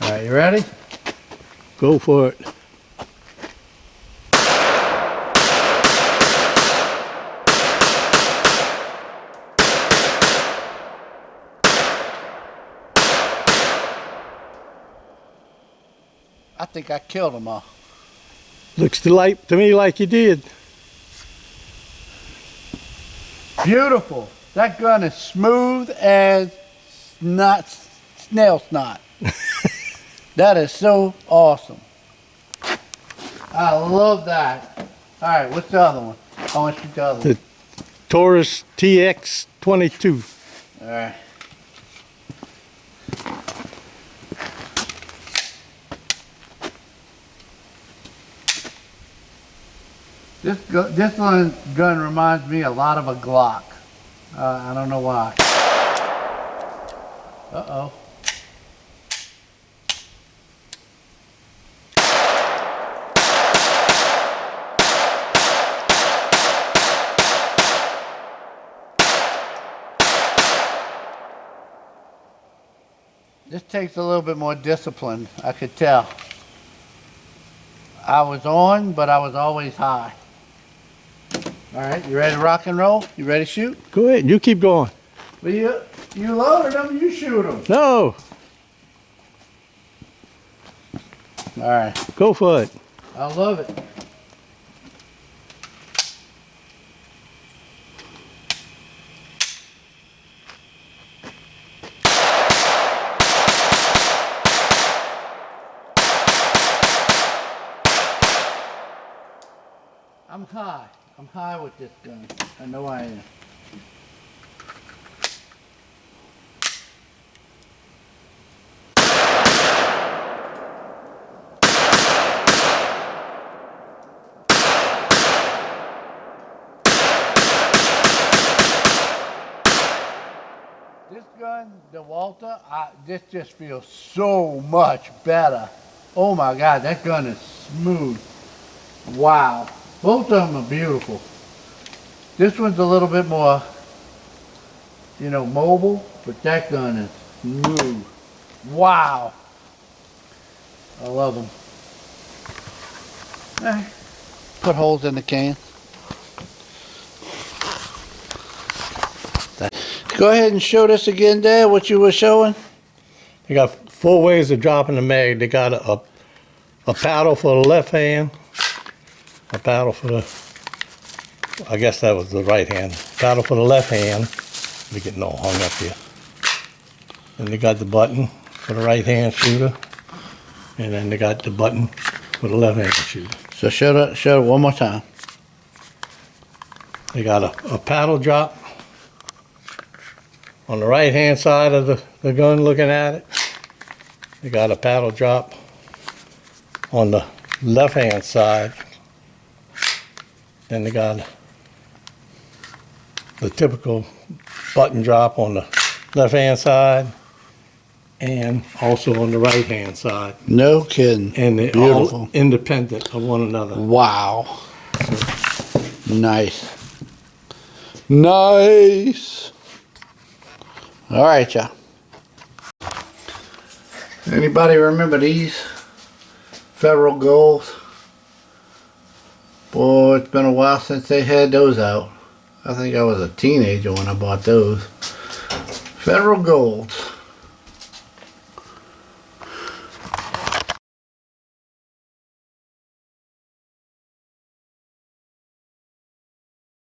All right, you ready? Go for it. I think I killed them all. Looks to me like you did. Beautiful. That gun is smooth as snail snot. That is so awesome. I love that. All right, what's the other one? I want to shoot the other one. Taurus TX22. All right. This gun reminds me a lot of a Glock. I don't know why. Uh-oh. This takes a little bit more discipline, I could tell. I was on, but I was always high. All right, you ready to rock and roll? You ready to shoot? Go ahead, you keep going. Well, you loaded them, you shoot them. No, All right, go for it. I love it. I'm high. I'm high with this gun. I know I am. This gun, the Walter, this just feels so much better. Oh my God, that gun is smooth. Wow. Both of them are beautiful. This one's a little bit more, mobile, but that gun is smooth. Wow. I love them. Put holes in the can. Go ahead and show this again, Dad, what you were showing. They got 4 ways of dropping the mag. They got a paddle for the left hand, a paddle for the, I guess that was the right hand, paddle for the left hand. We're getting all hung up here. And they got the button for the right hand shooter, and then they got the button for the left hand shooter. So show it one more time. They got a paddle drop on the right hand side of the gun looking at it. They got a paddle drop on the left hand side. Then they got the typical button drop on the left hand side and also on the right hand side. No kidding. And they're beautiful. All independent of one another. Wow. Nice. Nice. All right, y'all. Anybody remember these Federal Golds? Boy, it's been a while since they had those out. I think I was a teenager when I bought those. Federal Golds.